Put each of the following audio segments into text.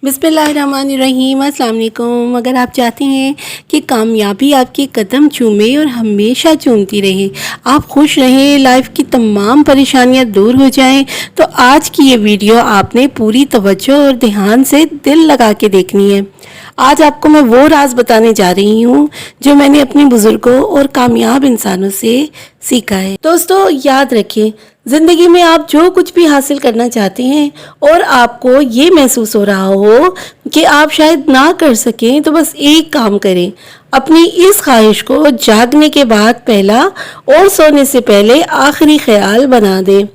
बिस्मिल्लाहिर्रहमानिर्रहीम। अस्सलाम वालेकुम। अगर आप चाहते हैं कि कामयाबी आपके कदम चूमे और हमेशा चूमती रहे, आप खुश रहें, लाइफ की तमाम परेशानियां दूर हो जाएं, तो आज की ये वीडियो आपने पूरी तवज्जो और ध्यान से दिल लगा के देखनी है। आज आपको मैं वो राज बताने जा रही हूँ जो मैंने अपने बुजुर्गों और कामयाब इंसानों से सीखा है। दोस्तों, याद रखें, ज़िंदगी में आप जो कुछ भी हासिल करना चाहते हैं और आपको ये महसूस हो रहा हो कि आप शायद ना कर सकें, तो बस एक काम करें। अपनी इस ख्वाहिश को जागने के बाद पहला और सोने से पहले आखिरी ख्याल बना दें।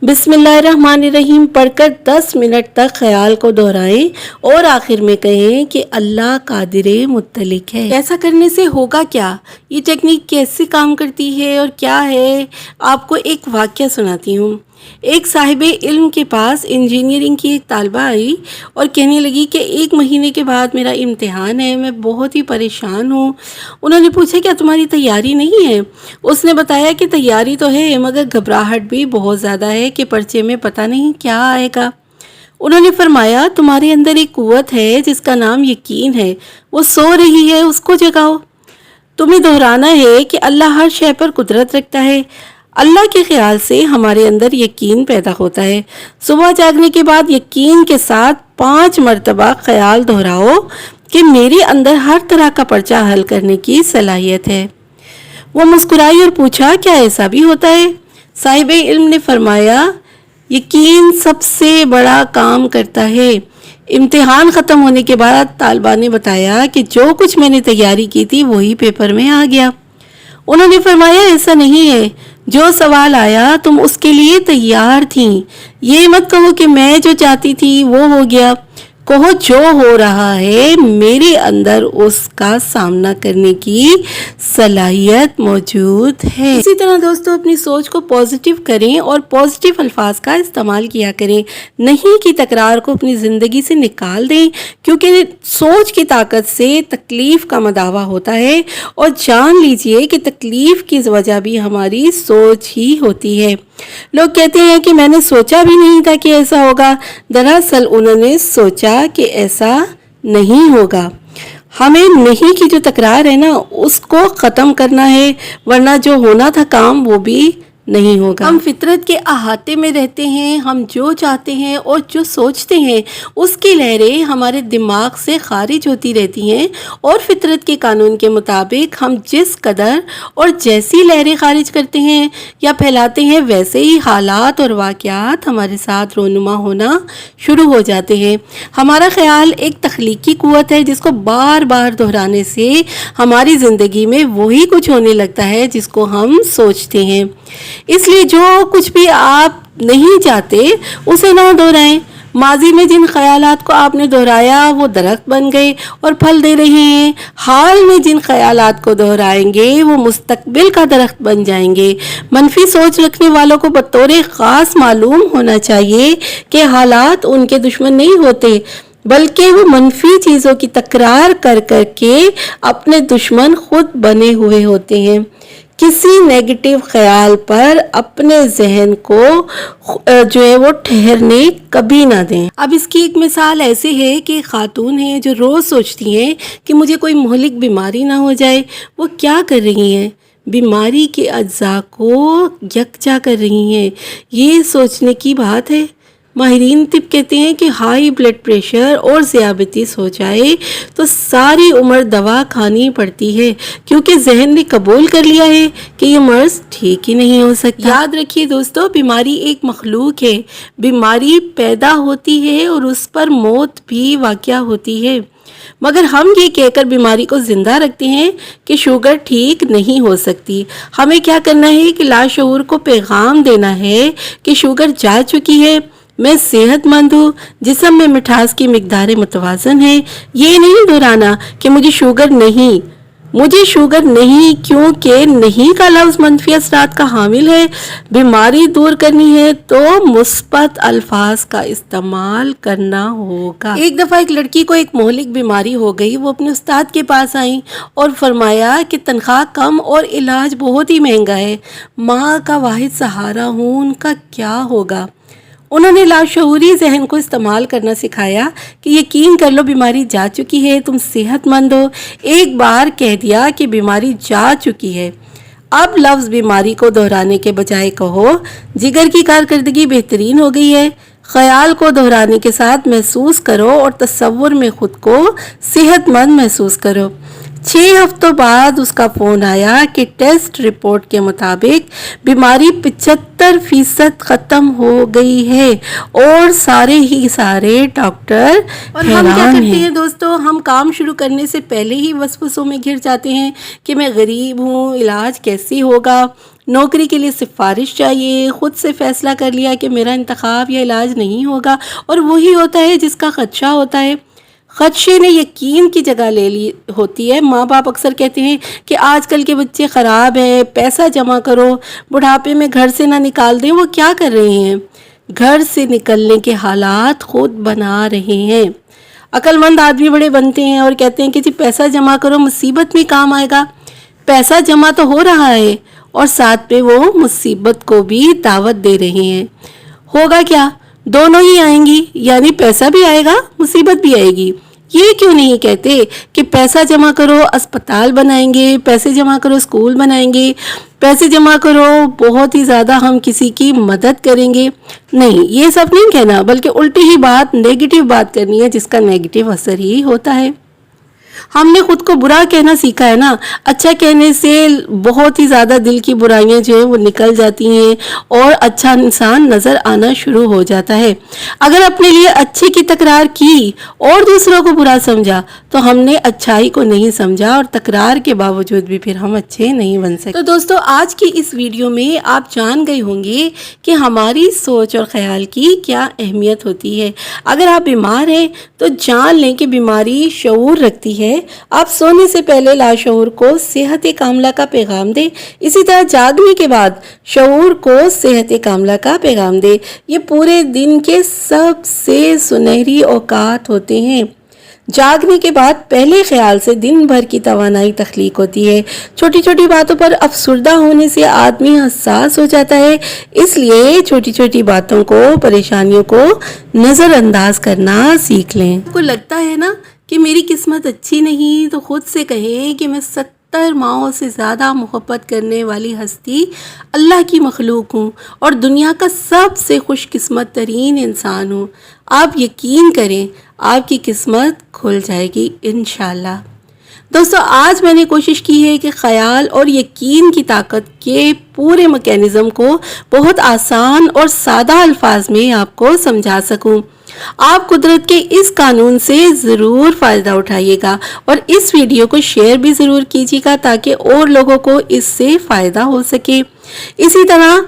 बिस्मिल्लाहिर्रहमानिर्रहीम पढ़कर 10 मिनट तक ख्याल को दोहराएं और आखिर में कहें कि अल्लाह कादिरे मुत्तलिक है। ऐसा करने से होगा क्या, ये टेक्निक कैसे काम करती है और क्या है, आपको एक वाक़या सुनाती हूँ। एक साहिबे इल्म के पास इंजीनियरिंग की एक तालिबा आई और कहने लगी कि 1 महीने के बाद मेरा इम्तिहान है, मैं बहुत ही परेशान हूँ। उन्होंने पूछा, क्या तुम्हारी तैयारी नहीं है? उसने बताया कि तैयारी तो है, मगर घबराहट भी बहुत ज़्यादा है कि पर्चे में पता नहीं क्या आएगा। उन्होंने फरमाया, तुम्हारे अंदर एक कुव्वत है जिसका नाम यकीन है, वो सो रही है, उसको जगाओ। तुम्हें दोहराना है कि अल्लाह हर शय पर कुदरत रखता है। अल्लाह के ख्याल से हमारे अंदर यकीन पैदा होता है। सुबह जागने के बाद यकीन के साथ 5 मरतबा ख्याल दोहराओ कि मेरे अंदर हर तरह का पर्चा हल करने की सलाहियत है। वो मुस्कुराई और पूछा, क्या ऐसा भी होता है? साहिबे इल्म ने फरमाया, यकीन सबसे बड़ा काम करता है। इम्तिहान ख़त्म होने के बाद तालिबा ने बताया कि जो कुछ मैंने तैयारी की थी वही पेपर में आ गया। उन्होंने फरमाया, ऐसा नहीं है, जो सवाल आया तुम उसके लिए तैयार थी। ये मत कहो कि मैं जो चाहती थी वो हो गया, कहो जो हो रहा है मेरे अंदर उसका सामना करने की सलाहियत मौजूद है। इसी तरह दोस्तों, अपनी सोच को पॉजिटिव करें और पॉजिटिव अल्फाज का इस्तेमाल किया करें। नहीं की तकरार को अपनी ज़िंदगी से निकाल दें, क्योंकि सोच की ताकत से तकलीफ़ का मदावा होता है। और जान लीजिए कि तकलीफ़ की वजह भी हमारी सोच ही होती है। लोग कहते हैं कि मैंने सोचा भी नहीं था कि ऐसा होगा। दरअसल उन्होंने सोचा कि ऐसा नहीं होगा। हमें नहीं की जो तकरार है ना, उसको ख़त्म करना है, वरना जो होना था काम वो भी नहीं होगा। हम फितरत के अहाते में रहते हैं। हम जो चाहते हैं और जो सोचते हैं उसकी लहरें हमारे दिमाग से खारिज होती रहती हैं, और फितरत के कानून के मुताबिक हम जिस कदर और जैसी लहरें खारिज करते हैं या फैलाते हैं, वैसे ही हालात और वाक़यात हमारे साथ रोनुमा होना शुरू हो जाते हैं। हमारा ख्याल एक तख्लीकी कुव्वत है जिसको बार बार दोहराने से हमारी ज़िंदगी में वही कुछ होने लगता है जिसको हम सोचते हैं। इसलिए जो कुछ भी आप नहीं चाहते उसे ना दोहराएं। माजी में जिन ख्यालात को आपने दोहराया वो दरख्त बन गए और फल दे रहे हैं। हाल में जिन ख्यालात को दोहराएंगे वो मुस्तकबिल का दरख्त बन जाएंगे। मनफी सोच रखने वालों को बतौर ख़ास मालूम होना चाहिए कि हालात उनके दुश्मन नहीं होते, बल्कि वो मनफी चीज़ों की तकरार कर कर के अपने दुश्मन खुद बने हुए होते हैं। किसी नेगेटिव ख्याल पर अपने जहन को जो है वो ठहरने कभी ना दें। अब इसकी एक मिसाल ऐसे है कि खातून हैं जो रोज़ सोचती हैं कि मुझे कोई मोहलिक बीमारी ना हो जाए। वो क्या कर रही हैं? बीमारी के अज्जा को यकजा कर रही हैं। ये सोचने की बात है। माहिरीन तिब कहते हैं कि हाई ब्लड प्रेशर और ज़ियाबतीस हो जाए तो सारी उम्र दवा खानी पड़ती है, क्योंकि जहन ने कबूल कर लिया है कि ये मर्ज ठीक ही नहीं हो सकता। याद रखिए दोस्तों, बीमारी एक मखलूक है। बीमारी पैदा होती है और उस पर मौत भी वाक़या होती है, मगर हम ये कहकर बीमारी को जिंदा रखते हैं कि शुगर ठीक नहीं हो सकती। हमें क्या करना है कि लाशऊर को पैगाम देना है कि शुगर जा चुकी है, मैं सेहतमंद हूँ, जिस्म में मिठास की मिकदारें मुतवाज़न है। ये नहीं दोहराना कि मुझे शुगर नहीं, क्योंकि नहीं का लफ्ज़ मनफी असरात का हामिल है। बीमारी दूर करनी है तो मुस्बत अल्फाज का इस्तेमाल करना होगा। एक दफ़ा एक लड़की को एक मोहलिक बीमारी हो गई। वो अपने उस्ताद के पास आई और फरमाया कि तनख्वाह कम और इलाज बहुत ही महंगा है, माँ का वाहिद सहारा हूँ, उनका क्या होगा? انہوں نے لاشعوری ذہن کو استعمال کرنا سکھایا کہ یقین کر لو بیماری جا چکی ہے، تم صحت مند ہو۔ ایک بار کہہ دیا کہ بیماری جا چکی ہے، اب لفظ بیماری کو دہرانے کے بجائے کہو جگر کی کارکردگی بہترین ہو گئی ہے۔ خیال کو دہرانے کے ساتھ محسوس کرو اور تصور میں خود کو صحت مند محسوس کرو۔ 6 ہفتوں بعد اس کا فون آیا کہ ٹیسٹ رپورٹ کے مطابق بیماری 75% ختم ہو گئی ہے اور سارے ڈاکٹر اور ہم کیا کرتے ہیں دوستو، ہم کام شروع کرنے سے پہلے ہی وسوسوں میں گھر جاتے ہیں کہ میں غریب ہوں، علاج کیسے ہوگا، نوکری کے لیے سفارش چاہیے، خود سے فیصلہ کر لیا کہ میرا انتخاب یا علاج نہیں ہوگا، اور وہی ہوتا ہے جس کا خدشہ ہوتا ہے۔ خدشے نے یقین کی جگہ لے لی ہوتی ہے۔ ماں باپ اکثر کہتے ہیں کہ آج کل کے بچے خراب ہیں، پیسہ جمع کرو، بڑھاپے میں گھر سے نہ نکال دیں۔ وہ کیا کر رہے ہیں؟ گھر سے نکلنے کے حالات خود بنا رہے ہیں۔ عقل مند آدمی بڑے بنتے ہیں اور کہتے ہیں کہ جی پیسہ جمع کرو، مصیبت میں کام آئے گا۔ پیسہ جمع تو ہو رہا ہے اور ساتھ پہ وہ مصیبت کو بھی دعوت دے رہے ہیں۔ ہوگا کیا؟ دونوں ہی آئیں گی، یعنی پیسہ بھی آئے گا، مصیبت بھی آئے گی۔ یہ کیوں نہیں کہتے کہ پیسہ جمع کرو اسپتال بنائیں گے، پیسے جمع کرو اسکول بنائیں گے، پیسے جمع کرو بہت ہی زیادہ ہم کسی کی مدد کریں گے؟ نہیں، یہ سب نہیں کہنا، بلکہ الٹی ہی بات، نیگیٹو بات کرنی ہے جس کا نیگیٹو اثر ہی ہوتا ہے۔ ہم نے خود کو برا کہنا سیکھا ہے نا، اچھا کہنے سے بہت ہی زیادہ دل کی برائیاں جو ہیں وہ نکل جاتی ہیں اور اچھا انسان نظر آنا شروع ہو جاتا ہے۔ اگر اپنے لیے اچھے کی تکرار کی اور دوسروں کو برا سمجھا تو ہم نے اچھائی کو نہیں سمجھا، اور تکرار کے باوجود بھی پھر ہم اچھے نہیں بن سکتے۔ تو دوستو، آج کی اس ویڈیو میں آپ جان گئے ہوں گے کہ ہماری سوچ اور خیال کی کیا اہمیت ہوتی ہے۔ اگر آپ بیمار ہیں تو جان لیں کہ بیماری شعور رکھتی ہے۔ آپ سونے سے پہلے لاشعور کو صحت کاملہ کا پیغام دے، اسی طرح جاگنے کے بعد شعور کو صحت کاملہ کا پیغام دے۔ یہ پورے دن کے سب سے سنہری اوقات ہوتے ہیں۔ جاگنے کے بعد پہلے خیال سے دن بھر کی توانائی تخلیق ہوتی ہے۔ چھوٹی چھوٹی باتوں پر افسردہ ہونے سے آدمی حساس ہو جاتا ہے، اس لیے چھوٹی چھوٹی باتوں کو، پریشانیوں کو نظر انداز کرنا سیکھ لیں۔ آپ کو لگتا ہے نا کہ میری قسمت اچھی نہیں، تو خود سے کہیں کہ میں 70 ماؤں سے زیادہ محبت کرنے والی ہستی اللہ کی مخلوق ہوں اور دنیا کا سب سے خوش قسمت ترین انسان ہوں۔ آپ یقین کریں، آپ کی قسمت کھل جائے گی انشاءاللہ۔ دوستو، آج میں نے کوشش کی ہے کہ خیال اور یقین کی طاقت کے پورے میکینزم کو بہت آسان اور سادہ الفاظ میں آپ کو سمجھا سکوں۔ آپ قدرت کے اس قانون سے ضرور فائدہ اٹھائیے گا اور اس ویڈیو کو شیئر بھی ضرور کیجیے گا تاکہ اور لوگوں کو اس سے فائدہ ہو سکے۔ اسی طرح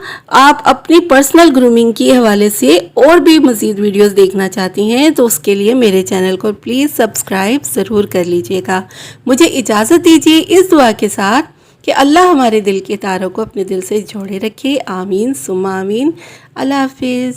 آپ اپنی پرسنل گرومنگ کے حوالے سے اور بھی مزید ویڈیوز دیکھنا چاہتی ہیں تو اس کے لیے میرے چینل کو پلیز سبسکرائب ضرور کر لیجیے گا۔ مجھے اجازت دیجیے اس دعا کے ساتھ کہ اللہ ہمارے دل کے تاروں کو اپنے دل سے جوڑے رکھے۔ آمین ثم آمین۔ اللہ حافظ۔